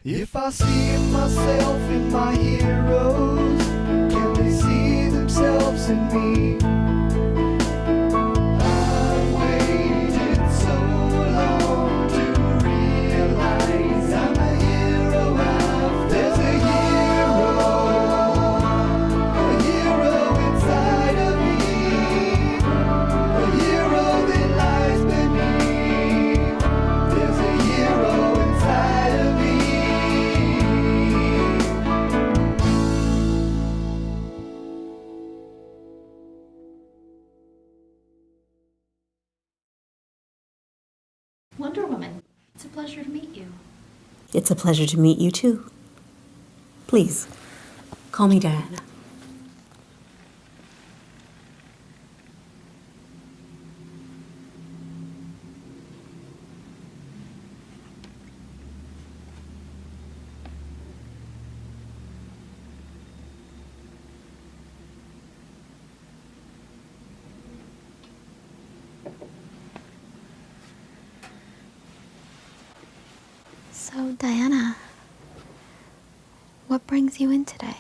If I see myself in my heroes, can they see themselves in me? I've waited so long to realize I'm a hero. There's a hero inside of me, a hero that lies beneath. There's a hero inside of me. Wonder Woman, it's a pleasure to meet you. It's a pleasure to meet you too. Please, call me Diana. So, Diana, what brings you in today?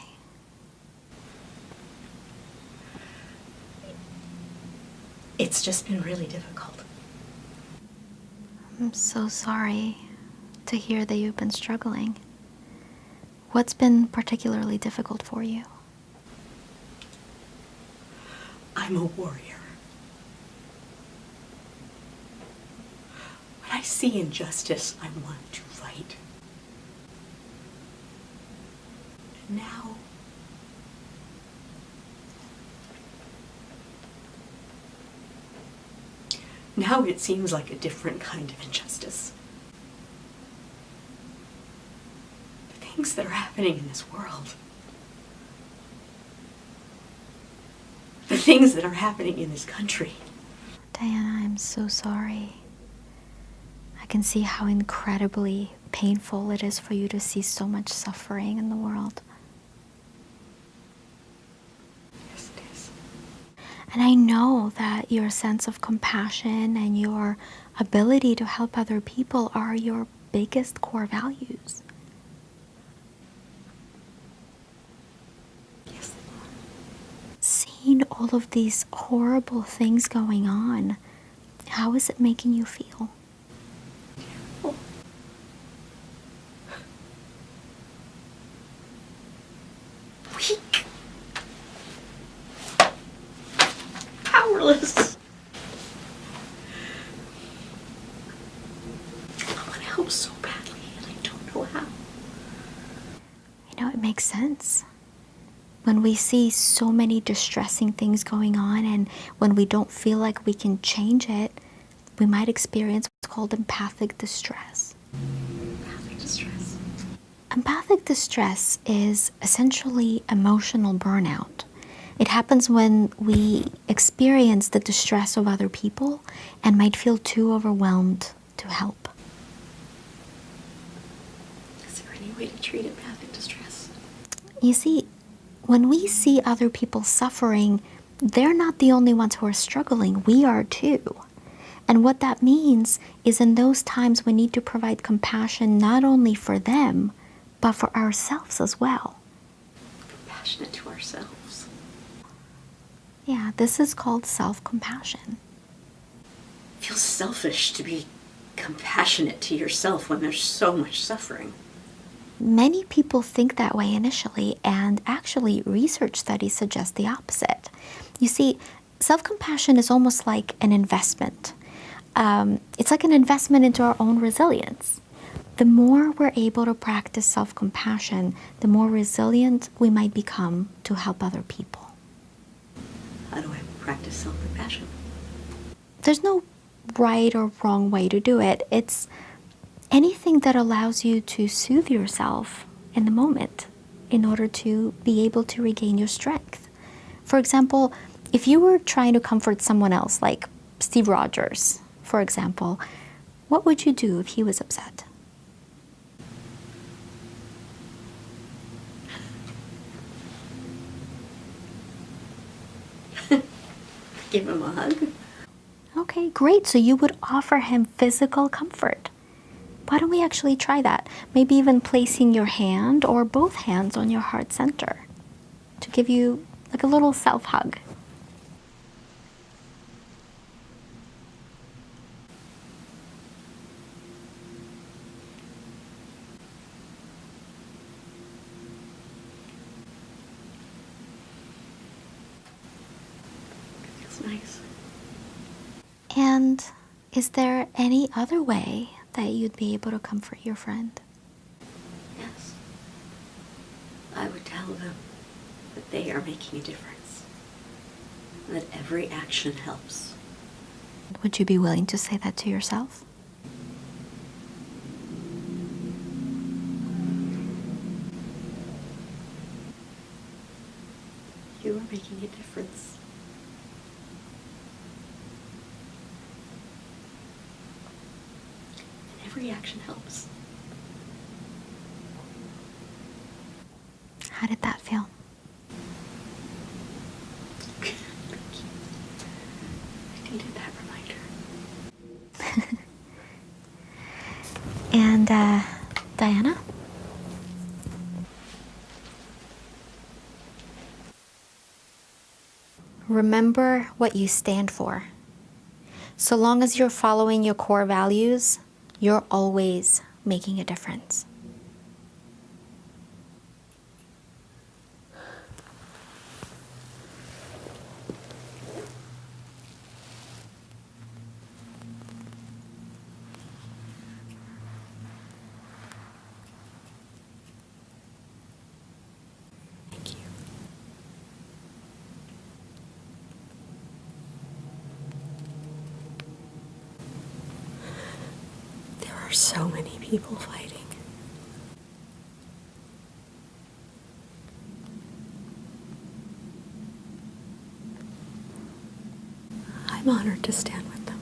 It's just been really difficult. I'm so sorry to hear that you've been struggling. What's been particularly difficult for you? I'm a warrior. When I see injustice, I want to fight. And now it seems like a different kind of injustice. The things that are happening in this world. The things that are happening in this country. Diana, I'm so sorry. I can see how incredibly painful it is for you to see so much suffering in the world. Yes, it is. And I know that your sense of compassion and your ability to help other people are your biggest core values. Yes, they are. Seeing all of these horrible things going on, how is it making you feel? Oh. Weak. Powerless. I want to help so badly, and I don't know how. You know, it makes sense. When we see so many distressing things going on and when we don't feel like we can change it, we might experience what's called empathic distress. Empathic distress. Empathic distress is essentially emotional burnout. It happens when we experience the distress of other people and might feel too overwhelmed to help. Is there any way to treat empathic distress? You see, when we see other people suffering, they're not the only ones who are struggling. We are too. And what that means is in those times we need to provide compassion not only for them, but for ourselves as well. Compassionate to ourselves. Yeah, this is called self-compassion. It feels selfish to be compassionate to yourself when there's so much suffering. Many people think that way initially, and actually research studies suggest the opposite. You see, self-compassion is almost like an investment. It's like an investment into our own resilience. The more we're able to practice self-compassion, the more resilient we might become to help other people. How do I practice self-compassion? There's no right or wrong way to do it. It's anything that allows you to soothe yourself in the moment in order to be able to regain your strength. For example, if you were trying to comfort someone else, like Steve Rogers, for example, what would you do if he was upset? Give him a hug. Okay, great. So you would offer him physical comfort. Why don't we actually try that? Maybe even placing your hand or both hands on your heart center to give you like a little self-hug. Feels nice. And is there any other way that you'd be able to comfort your friend? Yes. I would tell them that they are making a difference. That every action helps. Would you be willing to say that to yourself? You are making a difference. And every action helps. How did that feel? Thank you. I needed that reminder. And Diana? Remember what you stand for. So long as you're following your core values, you're always making a difference. Thank you. There are so many people fighting. I'm honored to stand with them.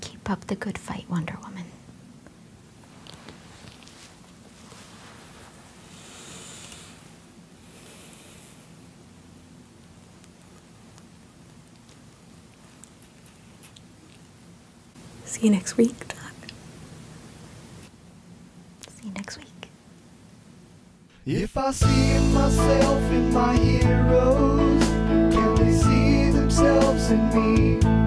Keep up the good fight, Wonder Woman. See you next week, Doc. See you next week. If I see myself in my heroes, can they see themselves in me?